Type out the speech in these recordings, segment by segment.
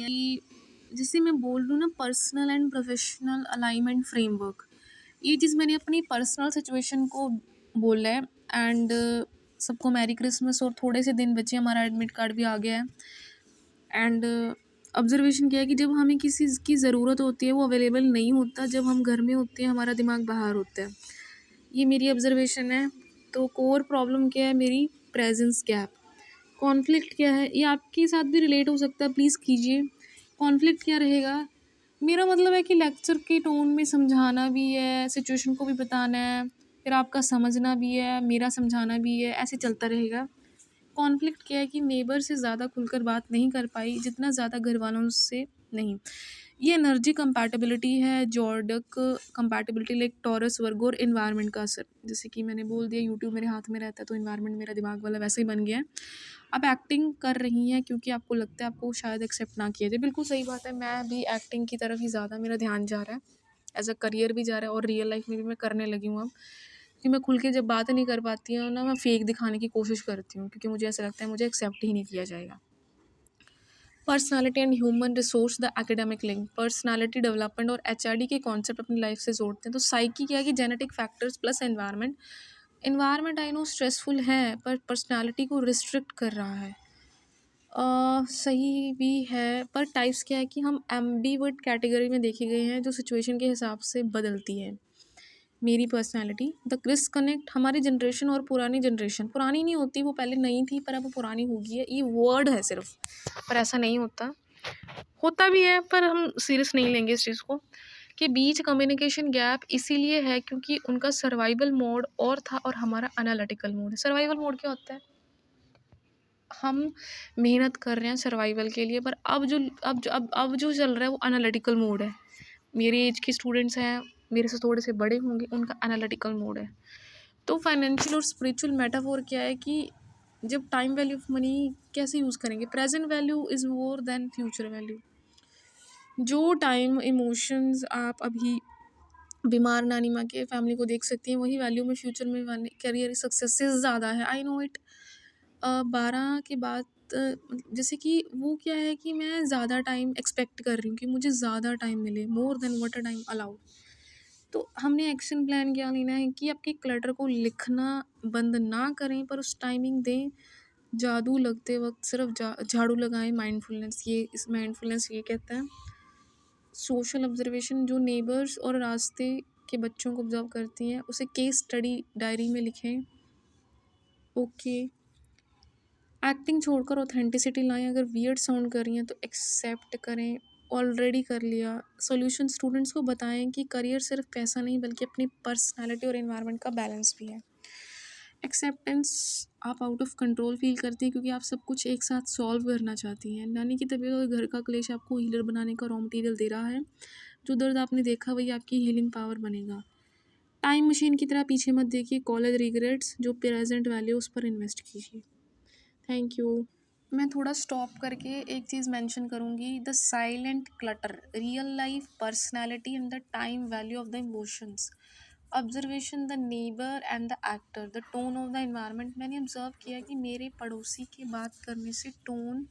कि जिसे मैं बोल रही हूँ ना, personal and professional alignment framework. ये चीज़ मैंने अपनी पर्सनल सिचुएशन को बोला है। एंड सबको मैरी क्रिसमस, और थोड़े से दिन बचे, हमारा एडमिट कार्ड भी आ गया है। एंड ऑब्जर्वेशन क्या है कि जब हमें किसी चीज़ की ज़रूरत होती है वो अवेलेबल नहीं होता, जब हम घर में होते हैं हमारा दिमाग बाहर होता है। ये मेरी ऑब्जर्वेशन है। तो कोर प्रॉब्लम क्या है मेरी? Presence gap. कॉन्फ्लिक्ट क्या है? ये आपके साथ भी रिलेट हो सकता है, प्लीज़ कीजिए। कॉन्फ्लिक्ट क्या रहेगा? मेरा मतलब है कि लेक्चर के टोन में समझाना भी है, सिचुएशन को भी बताना है, फिर आपका समझना भी है, मेरा समझाना भी है, ऐसे चलता रहेगा। कॉन्फ्लिक्ट क्या है कि नेबर से ज़्यादा खुलकर बात नहीं कर पाई जितना ज़्यादा घर वालों से नहीं। ये एनर्जी कंपैटिबिलिटी है, जॉर्डक कंपैटिबिलिटी, लाइक टॉरस वर्गो और इन्वायरमेंट का असर। जैसे कि मैंने बोल दिया, यूट्यूब मेरे हाथ में रहता है तो इन्वायरमेंट मेरा दिमाग वाला वैसे ही बन गया है। आप एक्टिंग कर रही हैं क्योंकि आपको लगता है आपको शायद एक्सेप्ट ना किया जाए, बिल्कुल सही बात है। मैं भी एक्टिंग की तरफ ही ज़्यादा मेरा ध्यान जा रहा है, एज अ करियर भी जा रहा है, और रियल लाइफ में भी मैं करने लगी हूँ अब। क्योंकि मैं खुल के जब बात नहीं कर पाती हूँ ना, मैं फेक दिखाने की कोशिश करती हूँ, क्योंकि मुझे ऐसा लगता है मुझे एक्सेप्ट ही नहीं किया जाएगा। Personality and human resource, the academic link. Personality development और एचआरडी के कॉन्सेप्ट अपनी लाइफ से जोड़ते हैं। तो साइकी क्या है कि genetic factors plus environment. Environment I know stressful है, पर पर्सनालिटी को रिस्ट्रिक्ट कर रहा है। सही भी है, पर टाइप्स क्या है कि हम एम्बीवर्ट कैटेगरी में देखे गए हैं, जो सिचुएशन के हिसाब से बदलती है। मेरी पर्सनैलिटी द क्रिस कनेक्ट, हमारी जनरेशन और पुरानी जनरेशन, पुरानी नहीं होती, वो पहले नई थी पर अब वो पुरानी हो गई है, ये वर्ड है सिर्फ, पर ऐसा नहीं होता। होता भी है पर हम सीरियस नहीं लेंगे इस चीज़ को। के बीच कम्युनिकेशन गैप इसीलिए है क्योंकि उनका सर्वाइवल मोड और था और हमारा एनालिटिकल मोड है। सर्वाइवल मोड क्या होता है? हम मेहनत कर रहे हैं सर्वाइवल के लिए, पर अब जो चल रहा है वो एनालिटिकल मोड है। मेरी एज के स्टूडेंट्स हैं, मेरे से थोड़े से बड़े होंगे, उनका एनालिटिकल मोड है। तो फाइनेंशियल और स्पिरिचुअल मेटाफोर क्या है कि जब टाइम वैल्यू ऑफ मनी कैसे यूज़ करेंगे? Present value is more than future value. जो टाइम इमोशंस आप अभी बीमार नानी माँ के फैमिली को देख सकती हैं, वही वैल्यू में फ्यूचर में करियर सक्सेस से ज़्यादा है। I know it. 12 के बाद जैसे कि वो क्या है कि मैं ज़्यादा टाइम एक्सपेक्ट कर रही हूँ कि मुझे ज़्यादा टाइम मिले, more than what a time allowed. तो हमने एक्शन प्लान क्या लेना है कि आपके क्लटर को लिखना बंद ना करें, पर उस टाइमिंग दें। जादू लगते वक्त सिर्फ झाड़ू लगाएं। माइंडफुलनेस, ये इस माइंडफुलनेस ये कहता है। सोशल ऑब्जर्वेशन, जो नेबर्स और रास्ते के बच्चों को ऑब्जर्व करती हैं उसे केस स्टडी डायरी में लिखें। ओके। एक्टिंग छोड़कर ऑथेंटिसिटी लाएं। अगर वियर्ड साउंड कर रही हैं तो एक्सेप्ट करें। ऑलरेडी कर लिया। सॉल्यूशन स्टूडेंट्स को बताएं कि करियर सिर्फ पैसा नहीं बल्कि अपनी पर्सनालिटी और एनवायरनमेंट का बैलेंस भी है। एक्सेप्टेंस, आप आउट ऑफ कंट्रोल फील करती हैं क्योंकि आप सब कुछ एक साथ सॉल्व करना चाहती हैं। नानी की तबीयत और घर का क्लेश आपको हीलर बनाने का रॉ मटेरियल दे रहा है। जो दर्द आपने देखा वही आपकी हीलिंग पावर बनेगा। टाइम मशीन की तरह पीछे मत देखिए। कॉलेज रिग्रेट्स, जो प्रेजेंट वैल्यू उस पर इन्वेस्ट कीजिए। Thank you. मैं थोड़ा स्टॉप करके एक चीज़ मेंशन करूँगी, the silent clutter, real life personality and the time value of the emotions. Observation, the neighbour and the actor, the tone of the environment. मैंने observe किया कि मेरे पड़ोसी के बात करने से टोन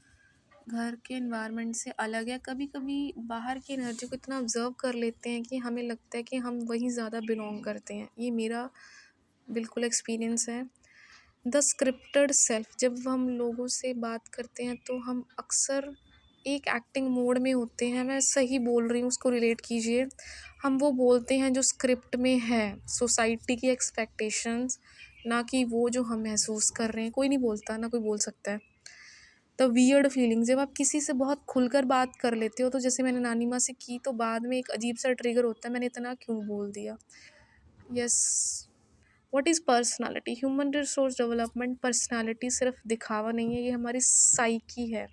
घर के इन्वायरमेंट से अलग है। कभी कभी बाहर की एनर्जी को इतना ऑब्जर्व कर लेते हैं कि हमें लगता है कि हम वहीं ज़्यादा बिलोंग करते हैं। ये मेरा बिल्कुल एक्सपीरियंस है। द स्क्रिप्टेड सेल्फ, जब हम लोगों से बात करते हैं तो हम अक्सर एक एक्टिंग मोड में होते हैं। मैं सही बोल रही हूँ, उसको रिलेट कीजिए। हम वो बोलते हैं जो स्क्रिप्ट में है, सोसाइटी की एक्सपेक्टेशंस, ना कि वो जो हम महसूस कर रहे हैं। कोई नहीं बोलता, ना कोई बोल सकता है। द वियर्ड फीलिंग, जब आप किसी से बहुत खुलकर बात कर लेते हो तो जैसे मैंने नानी माँ से की, तो बाद में एक अजीब सा ट्रिगर होता है, मैंने इतना क्यों बोल दिया। Yes. What is personality? Human resource development. Personality सिर्फ दिखावा नहीं है, ये हमारी साइकी है।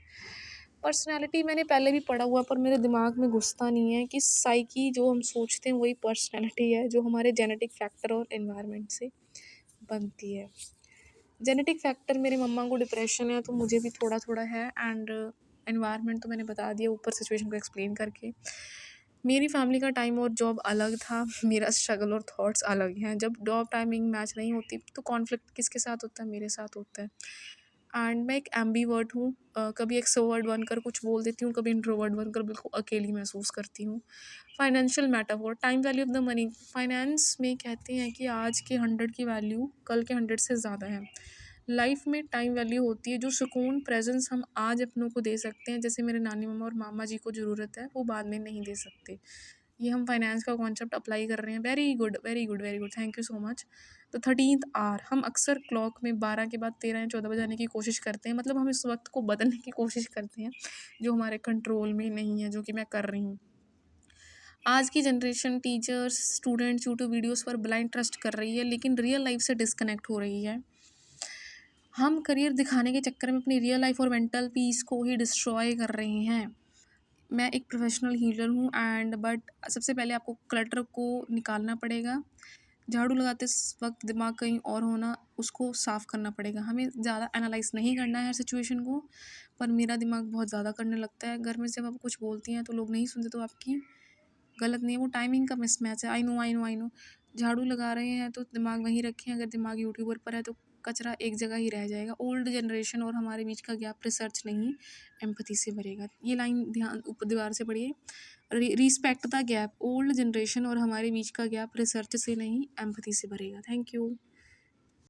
पर्सनालिटी मैंने पहले भी पढ़ा हुआ, पर मेरे दिमाग में घुसता नहीं है कि साइकी जो हम सोचते हैं वही पर्सनालिटी है, जो हमारे जेनेटिक फैक्टर और एनवायरनमेंट से बनती है। जेनेटिक फैक्टर, मेरे मम्मा को डिप्रेशन है तो मुझे भी थोड़ा थोड़ा है। एंड एनवायरनमेंट तो मैंने बता दिया ऊपर सिचुएशन को एक्सप्लेन करके। मेरी फैमिली का टाइम और जॉब अलग था, मेरा स्ट्रगल और थॉट्स अलग हैं। जब जॉब टाइमिंग मैच नहीं होती तो कॉन्फ्लिक्ट किसके साथ होता है? मेरे साथ होता है। एंड मैं एक एम्बीवर्ट हूँ। कभी एक्सट्रोवर्ट बनकर कुछ बोल देती हूँ, कभी इंट्रोवर्ट बनकर बिल्कुल अकेली महसूस करती हूँ। Financial metaphor, time value of the money. Finance में कहते हैं कि आज के 100 की वैल्यू कल के 100 से ज़्यादा है। लाइफ में टाइम वैल्यू होती है, जो सुकून प्रेजेंस हम आज अपनों को दे सकते हैं, जैसे मेरे नानी मम्मा और मामा जी को ज़रूरत है, वो बाद में नहीं दे सकते। ये हम फाइनेंस का कॉन्सेप्ट अप्लाई कर रहे हैं। Very good, very good, very good, thank you so much. तो 13th आवर, हम अक्सर क्लॉक में 12 के बाद 13 या 14 बजाने की कोशिश करते हैं, मतलब हम इस वक्त को बदलने की कोशिश करते हैं जो हमारे कंट्रोल में नहीं है, जो कि मैं कर रही हूँ। आज की generation teachers students YouTube videos पर ब्लाइंड ट्रस्ट कर रही है, लेकिन रियल लाइफ से डिस्कनेक्ट हो रही है। हम करियर दिखाने के चक्कर में अपनी रियल लाइफ और मेंटल पीस को ही डिस्ट्रॉय कर रहे हैं। मैं एक प्रोफेशनल हीलर हूँ एंड बट सबसे पहले आपको क्लटर को निकालना पड़ेगा। झाड़ू लगाते वक्त दिमाग कहीं और होना, उसको साफ़ करना पड़ेगा। हमें ज़्यादा एनालाइज़ नहीं करना है हर सिचुएशन को, पर मेरा दिमाग बहुत ज़्यादा करने लगता है। घर में जब आप कुछ बोलती हैं तो लोग नहीं सुनते, तो आपकी गलत नहीं है, वो टाइमिंग का मिसमैच है। I know, I know, I know. झाड़ू लगा रहे हैं तो दिमाग वहीं रखें, अगर दिमाग यूट्यूबर पर है तो कचरा एक जगह ही रह जाएगा। ओल्ड जनरेशन और हमारे बीच का गैप रिसर्च नहीं, एम्पैथी से भरेगा। ये लाइन ध्यान ऊपर दीवार से पढ़िए। Respect the gap, old generation और हमारे बीच का गैप रिसर्च से नहीं, एम्पैथी से भरेगा। Thank you.